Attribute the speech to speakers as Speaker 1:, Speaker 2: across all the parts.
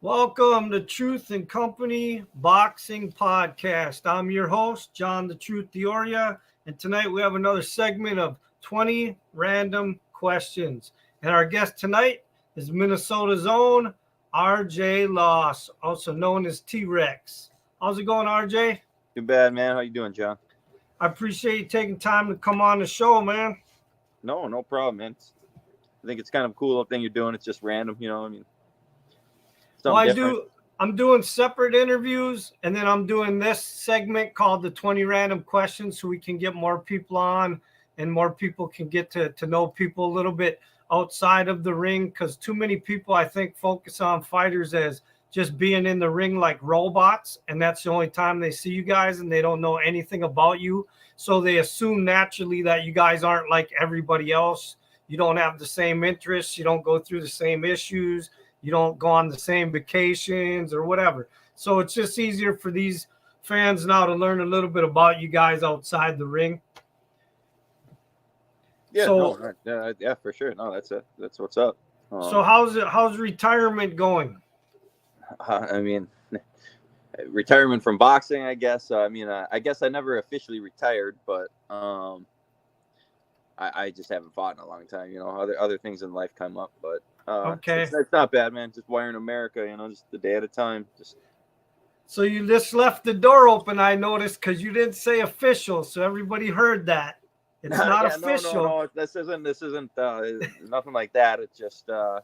Speaker 1: Welcome to Truth and Company Boxing Podcast. I'm your host, John the Truth Dioria, and tonight we have another segment of 20 random questions. And our guest tonight is Minnesota's own RJ Laase, also known as T-Rex. How's it going, RJ?
Speaker 2: Too bad, man. How you doing, John?
Speaker 1: I appreciate you taking time to come on the show, man.
Speaker 2: No problem, man. I think it's kind of a cool little thing you're doing. It's just random,
Speaker 1: Well,
Speaker 2: something different.
Speaker 1: I'm doing separate interviews, and then I'm doing this segment called the 20 Random Questions so we can get more people on and more people can get to know people a little bit outside of the ring, because too many people, I think, focus on fighters as just being in the ring like robots, and that's the only time they see you guys, and they don't know anything about you. So they assume naturally that you guys aren't like everybody else. You don't have the same interests. You don't go through the same issues. You don't go on the same vacations or whatever. So it's just easier for these fans now to learn a little bit about you guys outside the ring.
Speaker 2: Yeah, yeah, for sure. No, that's what's up.
Speaker 1: So how's retirement going?
Speaker 2: Retirement from boxing, I guess. I guess I never officially retired, but I just haven't fought in a long time. Other things in life come up, but
Speaker 1: okay,
Speaker 2: it's not bad, man. Just wiring America, just a day at a time.
Speaker 1: So you just left the door open, I noticed, because you didn't say official, so everybody heard that. It's not official.
Speaker 2: No. This isn't nothing like that. It's just I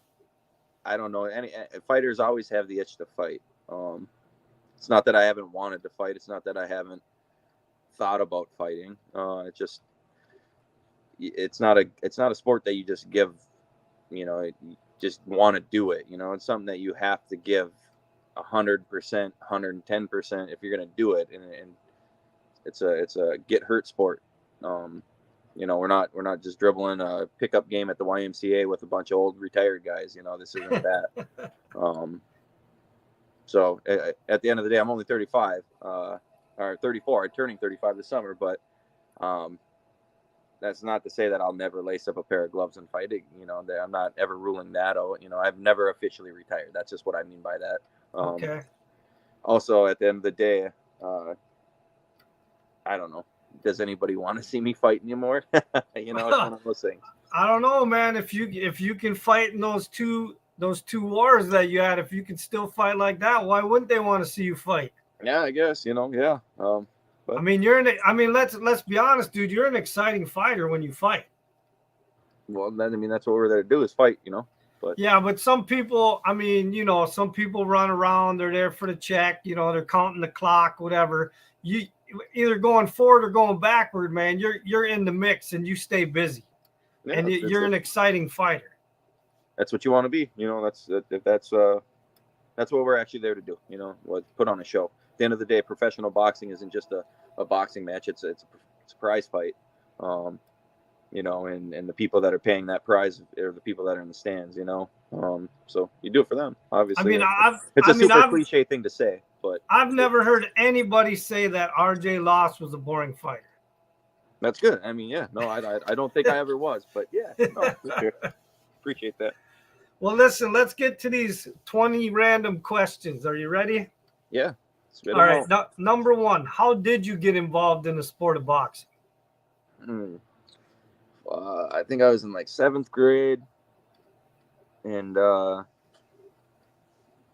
Speaker 2: don't know. Any fighters always have the itch to fight. It's not that I haven't wanted to fight. It's not that I haven't thought about fighting. It's not a sport that you just give. You just want to do it. It's something that you have to give 100%, 110% if you're gonna do it, and it's a get hurt sport. We're not just dribbling a pickup game at the YMCA with a bunch of old retired guys. This isn't that. So at the end of the day, I'm only 35 or 34. I'm turning 35 this summer, but that's not to say that I'll never lace up a pair of gloves and fight. I'm not ever ruling that out. I've never officially retired. That's just what I mean by that.
Speaker 1: Okay.
Speaker 2: Also, at the end of the day, I don't know. Does anybody want to see me fight anymore? It's one of those things.
Speaker 1: I don't know, man. If you can fight in those two wars that you had, if you can still fight like that, why wouldn't they want to see you fight?
Speaker 2: Yeah, I guess. Yeah.
Speaker 1: But let's be honest, dude. You're an exciting fighter when you fight.
Speaker 2: Well, that's what we're there to do is fight, But
Speaker 1: yeah, but some people, some people run around. They're there for the check. They're counting the clock, whatever. You either going forward or going backward, man. You're in the mix and you stay busy, and you're an exciting fighter.
Speaker 2: That's what you want to be. That's what we're actually there to do. Put on a show. At the end of the day, professional boxing isn't just a boxing match. It's a prize fight. And the people that are paying that prize are the people that are in the stands. So you do it for them, obviously. It's a super cliche thing to say, but
Speaker 1: I've never heard anybody say that RJ Laase was a boring fighter.
Speaker 2: That's good. I don't think I ever was, but yeah, no, sure. Appreciate that.
Speaker 1: Well, listen, let's get to these 20 random questions. Are you ready?
Speaker 2: Yeah.
Speaker 1: All right. Number one, how did you get involved in the sport of boxing?
Speaker 2: I think I was in like 7th grade, and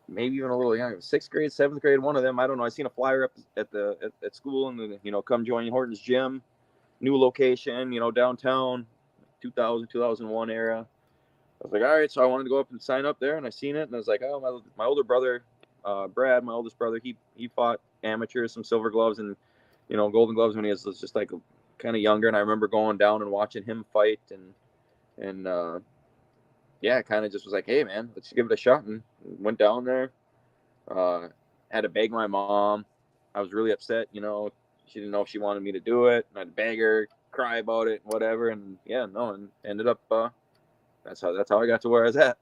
Speaker 2: maybe even a little younger, 6th grade, 7th grade, one of them. I don't know. I seen a flyer up at school, and come join Horton's gym, new location, downtown, 2001 era. I was like, all right. So I wanted to go up and sign up there, and I seen it, and I was like, oh, my older brother, Brad, my oldest brother, he fought amateurs, some silver gloves and golden gloves when he was just like kind of younger, and I remember going down and watching him fight, and yeah, kind of just was like, hey man, let's give it a shot, and went down there. Had to beg my mom. I was really upset, she didn't know if she wanted me to do it, and I had to beg her, cry about it, whatever, and and ended up that's how I got to where I was at.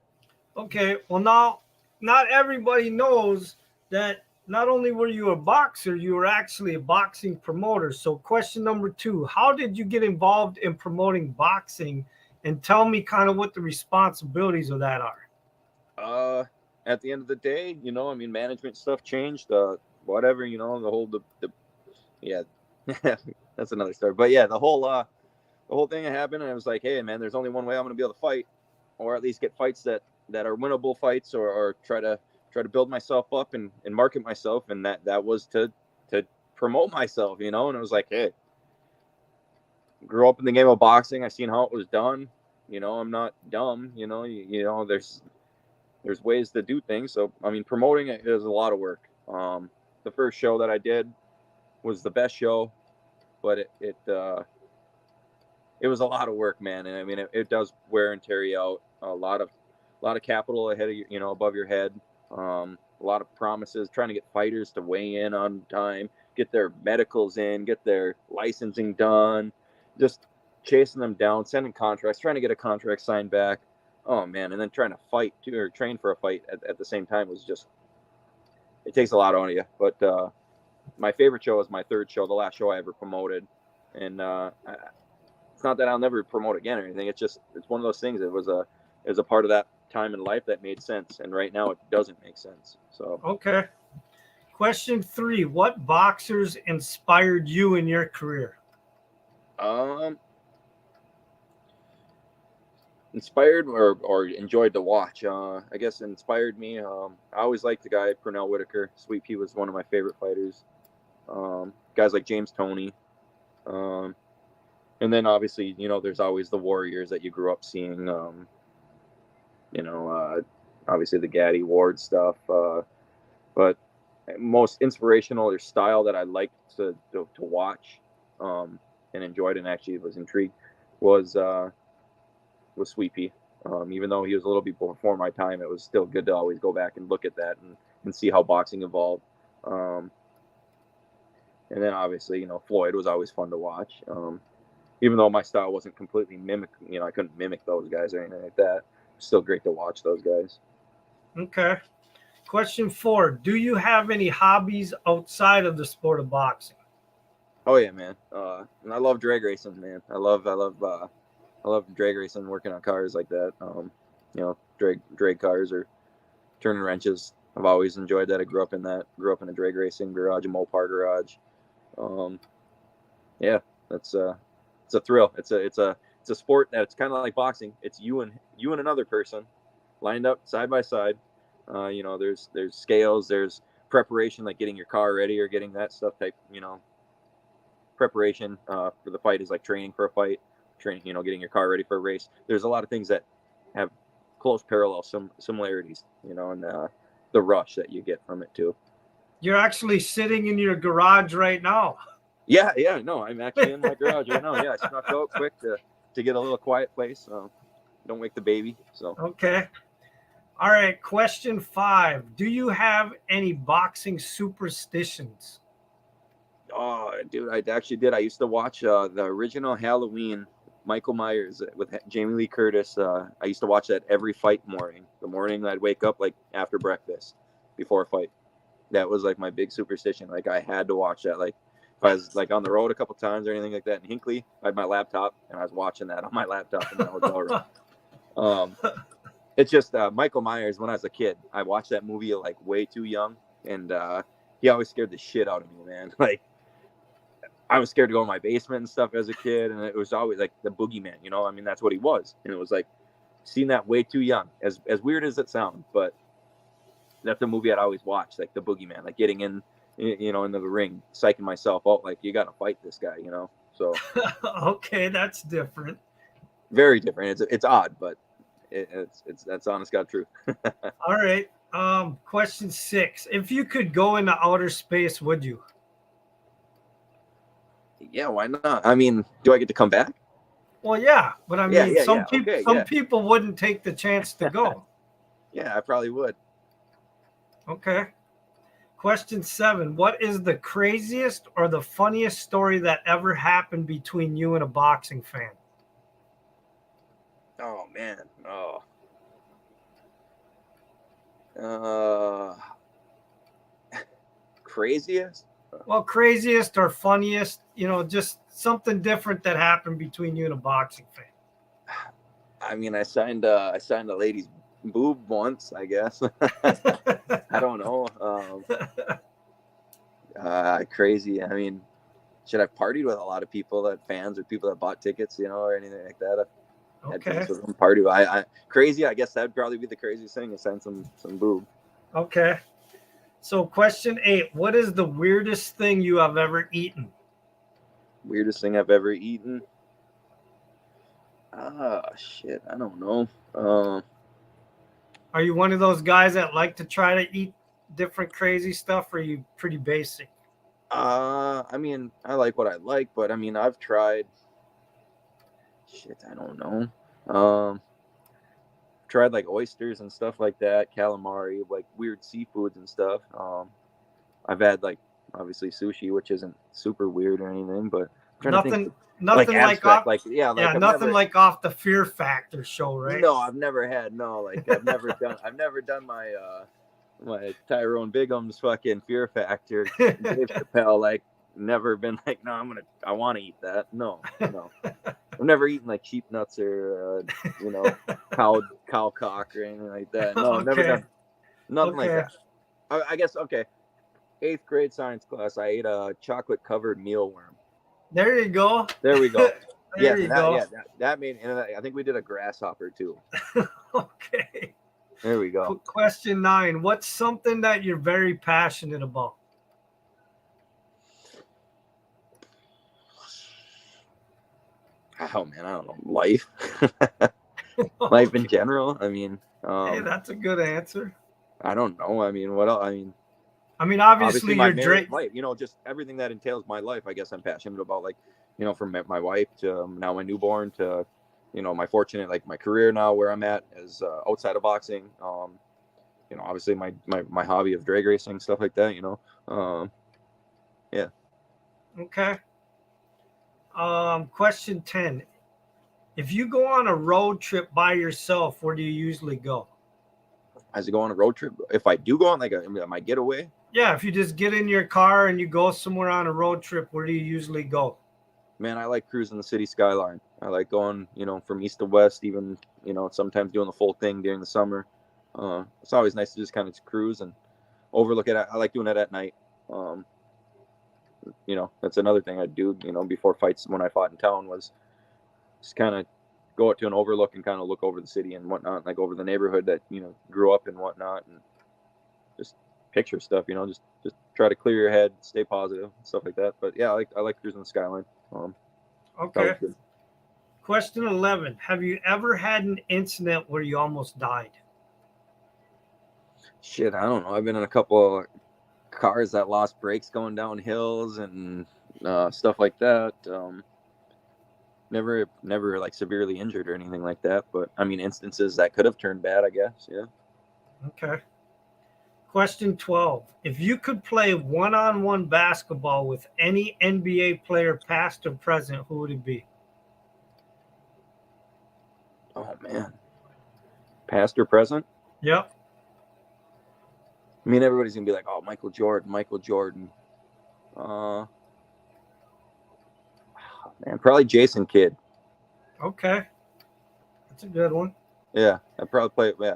Speaker 1: Okay, well now not everybody knows that not only were you a boxer, you were actually a boxing promoter. So question number 2, how did you get involved in promoting boxing? And tell me kind of what the responsibilities of that are.
Speaker 2: at the end of the day, you know, I mean, management stuff changed, whatever, you know, yeah, that's another story. But yeah, the whole thing happened, and I was like, hey, man, there's only one way I'm going to be able to fight, or at least get fights that are winnable fights, or try to build myself up and market myself, and that was to promote myself, you know. And I was like, hey, grew up in the game of boxing. I seen how it was done. You know, I'm not dumb. You know, you know, there's ways to do things. So I mean, promoting it is a lot of work. The first show that I did was the best show, but it was a lot of work, man. And I mean, it does wear and tear you out. A lot of capital ahead of you know, above your head. A lot of promises, trying to get fighters to weigh in on time, get their medicals in, get their licensing done, just chasing them down, sending contracts, trying to get a contract signed back. Oh man, and then trying to fight too, or train for a fight at the same time was just, it takes a lot out of you. But my favorite show was my third show, the last show I ever promoted, and it's not that I'll never promote again or anything. It's just, it's one of those things. It was a part of that time in life that made sense, and right now it doesn't make sense. So
Speaker 1: Okay. Question 3: what boxers inspired you in your career?
Speaker 2: Inspired or enjoyed to watch. I guess inspired me. I always liked the guy Pernell Whitaker. Sweet Pea was one of my favorite fighters. Guys like James Toney. And then obviously, you know, there's always the warriors that you grew up seeing. You know, obviously the Gaddy Ward stuff. But most inspirational or style that I liked to watch, and enjoyed and actually was intrigued was Sweet Pea. Even though he was a little bit before my time, it was still good to always go back and look at that and see how boxing evolved. And then obviously, you know, Floyd was always fun to watch. Even though my style wasn't completely you know, I couldn't mimic those guys or anything like that. Still great to watch those guys.
Speaker 1: Okay. Question 4: do you have any hobbies outside of the sport of boxing?
Speaker 2: Oh yeah, man. And I love drag racing, man. I love drag racing, working on cars like that. You know, drag cars or turning wrenches. I've always enjoyed that. I grew up in that. Grew up in a drag racing garage, a Mopar garage. Yeah, it's a thrill. It's a sport that's kind of like boxing. It's you and another person lined up side by side. You know, there's scales, there's preparation, like getting your car ready or getting that stuff type, you know, preparation for the fight is like training for a fight, training, you know, getting your car ready for a race. There's a lot of things that have close parallel, similarities, you know, and the rush that you get from it too.
Speaker 1: You're actually sitting in your garage right now.
Speaker 2: Yeah, no, I'm actually in my garage right now. Yeah, I snuck out quick to get a little quiet place. Don't wake the baby. So
Speaker 1: Okay. All right. Question 5: do you have any boxing superstitions?
Speaker 2: oh, dude, I actually did. I used to watch the original Halloween, Michael Myers with Jamie Lee Curtis. I used to watch that every fight morning. The morning I'd wake up like after breakfast, before a fight. That was like my big superstition. Like I had to watch that. Like if I was like on the road a couple times or anything like that in Hinckley, I had my laptop and I was watching that on my laptop in the hotel room. It's just Michael Myers. When I was a kid, I watched that movie like way too young, and he always scared the shit out of me, man. Like I was scared to go in my basement and stuff as a kid, and it was always like the boogeyman, you know. I mean, that's what he was, and it was like seeing that way too young. As weird as it sounds, but that's a movie I'd always watch, like the boogeyman, like getting in, you know, into the ring, psyching myself out, like you got to fight this guy, you know. So
Speaker 1: Okay, that's different.
Speaker 2: very different. It's odd, but it's that's honest God truth.
Speaker 1: All right. Question 6: if you could go into outer space, would you?
Speaker 2: Yeah, why not? I mean, do I get to come back?
Speaker 1: Well, yeah, but I mean,
Speaker 2: Yeah. Okay,
Speaker 1: some people wouldn't take the chance to go.
Speaker 2: Yeah, I probably would.
Speaker 1: Okay. Question 7: what is the craziest or the funniest story that ever happened between you and a boxing fan?
Speaker 2: Oh man. Craziest?
Speaker 1: Well, craziest or funniest, you know, just something different that happened between you and a boxing fan.
Speaker 2: I mean, I signed a lady's boob once, I guess. I don't know. Crazy. I mean, should I've partied with a lot of people, that fans or people that bought tickets, or anything like that. I had drinks with them, party. I crazy. I guess that'd probably be the craziest thing, to send some boob.
Speaker 1: Okay. So question 8, what is the weirdest thing you have ever eaten?
Speaker 2: Weirdest thing I've ever eaten? Shit. I don't know.
Speaker 1: Are you one of those guys that like to try to eat different crazy stuff, or are you pretty basic?
Speaker 2: I mean, I like what I like, but I mean, I've tried. Shit, I don't know. Tried like oysters and stuff like that, calamari, like weird seafoods and stuff. I've had like obviously sushi, which isn't super weird or anything, but I'm trying to think
Speaker 1: nothing like
Speaker 2: abstract,
Speaker 1: off,
Speaker 2: yeah,
Speaker 1: nothing like off the Fear Factor show, right?
Speaker 2: No, I've never had I've never done my Tyrone Bigum's fucking Fear Factor. Dave Chappelle, like, never been like, no, I want to eat that. No. I've never eaten like sheep nuts or cow cock or anything like that. No, I've never done nothing like that. I guess 8th grade science class, I ate a chocolate covered mealworm.
Speaker 1: There you go.
Speaker 2: There we go.
Speaker 1: There you go.
Speaker 2: Yeah, that made, and I think we did a grasshopper too.
Speaker 1: Okay.
Speaker 2: There we go.
Speaker 1: Question 9. What's something that you're very passionate about?
Speaker 2: Oh man, I don't know. Life. Life in general. I mean,
Speaker 1: hey, that's a good answer.
Speaker 2: I don't know. I mean, what else? I mean,
Speaker 1: obviously
Speaker 2: my
Speaker 1: you're
Speaker 2: life, just everything that entails my life. I guess I'm passionate about, like, from my wife to now my newborn to, my fortunate, like, my career now where I'm at as outside of boxing. Obviously my hobby of drag racing, stuff like that. Yeah.
Speaker 1: Okay. Question 10. If you go on a road trip by yourself, where do you usually go?
Speaker 2: As I go on a road trip, if I do go on my getaway?
Speaker 1: Yeah, if you just get in your car and you go somewhere on a road trip, where do you usually go?
Speaker 2: Man, I like cruising the city skyline. I like going, from east to west, even, sometimes doing the full thing during the summer. It's always nice to just kind of cruise and overlook it. I like doing it at night. That's another thing I do, before fights when I fought in town, was just kind of go out to an overlook and kind of look over the city and whatnot, like over the neighborhood that, grew up in whatnot, and just picture stuff, just try to clear your head, stay positive, stuff like that. But yeah, I like cruising the skyline.
Speaker 1: Okay. Question 11. Have you ever had an incident where you almost died?
Speaker 2: Shit, I don't know. I've been in a couple of cars that lost brakes going down hills and stuff like that. Never like severely injured or anything like that, but I mean, instances that could have turned bad, I guess. Yeah.
Speaker 1: Okay. Question 12. If you could play one-on-one basketball with any NBA player, past or present, who would it be?
Speaker 2: Oh man. Past or present?
Speaker 1: Yep.
Speaker 2: I mean, everybody's gonna be like, "Oh, Michael Jordan." Man, probably Jason Kidd.
Speaker 1: Okay, that's a good one.
Speaker 2: Yeah, I'd probably play. Yeah,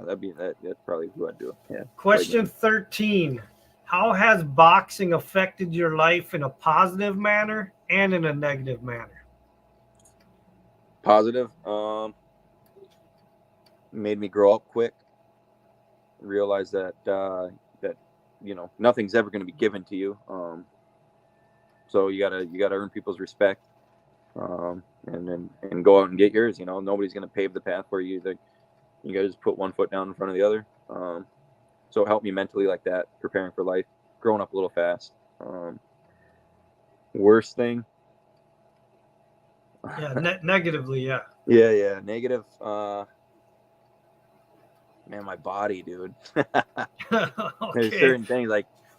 Speaker 2: that's probably who I'd do. Yeah.
Speaker 1: Question 13. How has boxing affected your life in a positive manner and in a negative manner?
Speaker 2: Positive. Made me grow up quick. Realize that nothing's ever going to be given to you. So you gotta earn people's respect, and go out and get yours. Nobody's going to pave the path for you. You got to just put one foot down in front of the other. So it helped me mentally like that, preparing for life, growing up a little fast. Worst thing.
Speaker 1: Yeah, negatively, yeah.
Speaker 2: Yeah, negative. Man, my body, dude.
Speaker 1: Okay.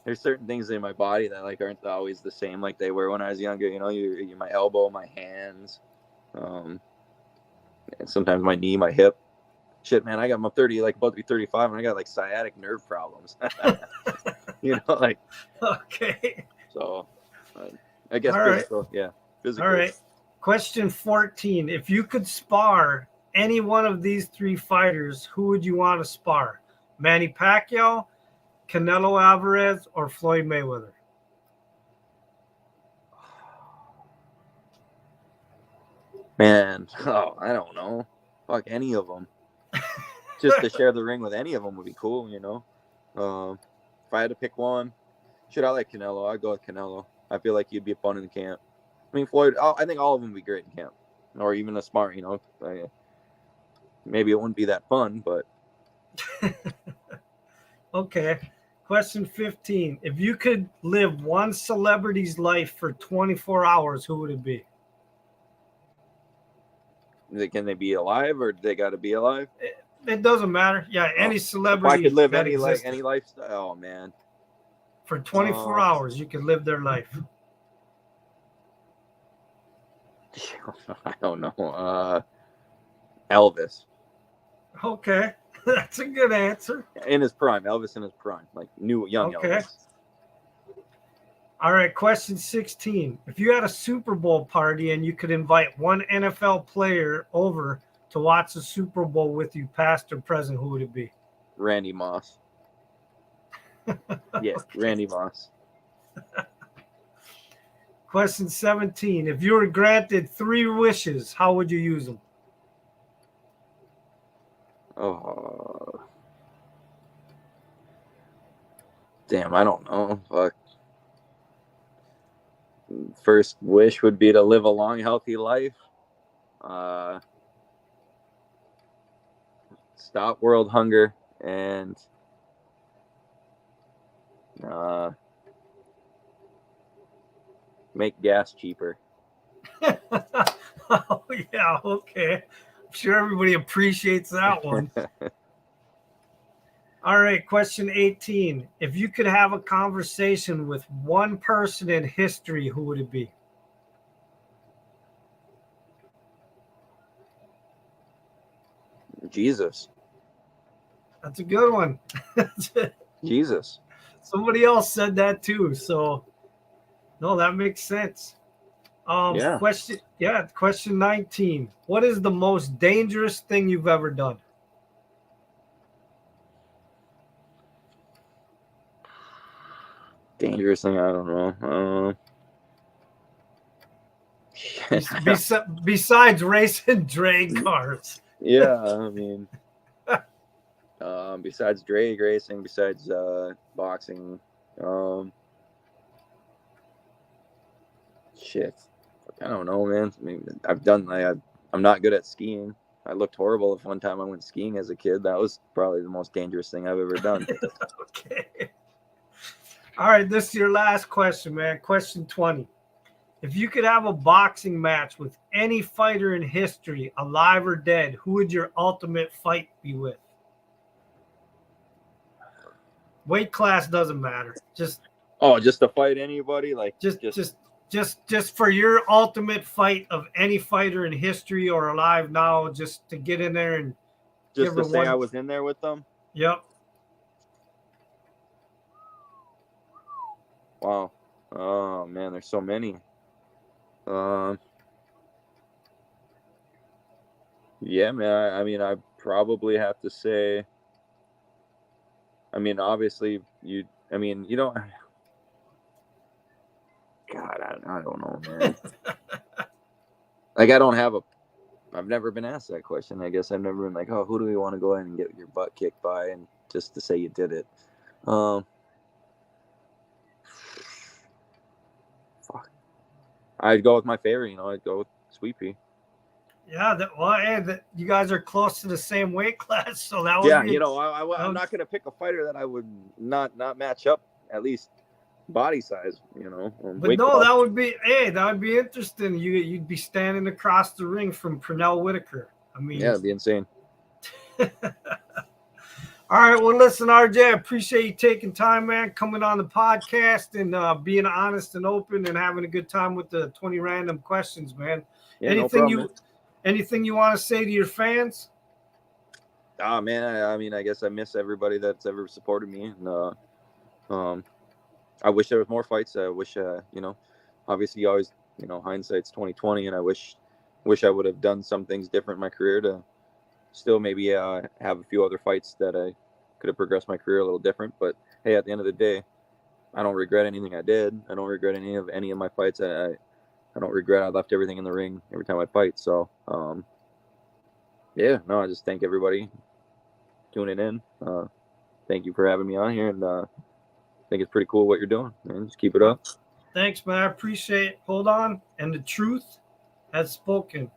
Speaker 2: There's certain things in my body that like aren't always the same like they were when I was younger. My elbow, my hands, and sometimes my knee, my hip. Shit, man, I'm 30, like about to be 35, and I got like sciatic nerve problems. Like.
Speaker 1: Okay.
Speaker 2: So, I guess
Speaker 1: all
Speaker 2: physical,
Speaker 1: right.
Speaker 2: Yeah, physical.
Speaker 1: All right. Question 14. If you could spar any one of these three fighters, who would you want to spar? Manny Pacquiao, Canelo Alvarez, or Floyd Mayweather?
Speaker 2: Man, I don't know. Fuck any of them. Just to share the ring with any of them would be cool, you know. If I had to pick one, I like Canelo. I'd go with Canelo. I feel like he'd be fun in the camp. I mean, Floyd, I think all of them would be great in camp. Or even a smart, you know. Maybe it wouldn't be that fun, but.
Speaker 1: Okay. Question 15. If you could live one celebrity's life for 24 hours, who would it be?
Speaker 2: Can they be alive or do they got to be alive?
Speaker 1: It doesn't matter. Yeah, any celebrity.
Speaker 2: If I could live
Speaker 1: that
Speaker 2: any
Speaker 1: existed.
Speaker 2: lifestyle, oh man.
Speaker 1: For 24 hours, you could live their life.
Speaker 2: I don't know. Elvis.
Speaker 1: Okay. That's a good answer.
Speaker 2: In his prime. Elvis in his prime. Like young Elvis.
Speaker 1: All right. Question 16. If you had a Super Bowl party and you could invite one NFL player over to watch the Super Bowl with you, past or present, who would it be?
Speaker 2: Randy Moss. Yeah, okay. Randy Moss.
Speaker 1: Question 17. If you were granted 3 wishes, how would you use them?
Speaker 2: Oh. Damn, I don't know. Fuck. First wish would be to live a long, healthy life. Stop world hunger and make gas cheaper.
Speaker 1: Oh, yeah, okay. I'm sure everybody appreciates that one. All right, question 18. If you could have a conversation with one person in history, who would it be?
Speaker 2: Jesus.
Speaker 1: That's a good one.
Speaker 2: Jesus.
Speaker 1: Somebody else said that too, so no, that makes sense. Question 19. What is the most dangerous thing you've ever done?
Speaker 2: Dangerous thing, I don't know.
Speaker 1: Besides racing drag cars.
Speaker 2: Yeah, I mean, besides drag racing, besides boxing, shit, I don't know, man. I mean, I'm not good at skiing. I looked horrible if one time I went skiing as a kid. That was probably the most dangerous thing I've ever done.
Speaker 1: Okay. All right, this is your last question, man. Question 20. If you could have a boxing match with any fighter in history, alive or dead, who would your ultimate fight be with? Weight class doesn't matter. Just
Speaker 2: to fight anybody, like
Speaker 1: just for your ultimate fight of any fighter in history or alive now, just to get in there and
Speaker 2: just to say I was in there with them.
Speaker 1: Yep.
Speaker 2: Wow. Oh man, there's so many. Yeah, man. I mean, I probably have to say. I mean, obviously, you don't. God, I don't know, man. Like, I've never been asked that question. I guess I've never been like, oh, who do we want to go in and get your butt kicked by, and just to say you did it. Fuck. I'd go with my favorite. I'd go with Sweet Pea.
Speaker 1: Yeah, you guys are close to the same weight class, so that would
Speaker 2: be. I'm not gonna pick a fighter that I would not match up, at least body size.
Speaker 1: But no, that would be interesting. You'd be standing across the ring from Pernell Whitaker. I mean,
Speaker 2: yeah, it'd be insane.
Speaker 1: All right, well, listen, RJ, I appreciate you taking time, man, coming on the podcast and being honest and open and having a good time with the 20 random questions, man.
Speaker 2: Yeah,
Speaker 1: Anything you want to say to your fans?
Speaker 2: Man, I mean, I guess I miss everybody that's ever supported me, and I wish there was more fights. I wish, obviously, always, hindsight's 20/20, and I wish I would have done some things different in my career to still maybe have a few other fights that I could have progressed my career a little different. But hey, at the end of the day, I don't regret anything I did. I don't regret any of my fights. I don't regret I left everything in the ring every time I fight. So yeah, no, I just thank everybody tuning in. Thank you for having me on here, and I think it's pretty cool what you're doing, man. Just keep it up.
Speaker 1: Thanks, man. I appreciate it. Hold on. And the truth has spoken.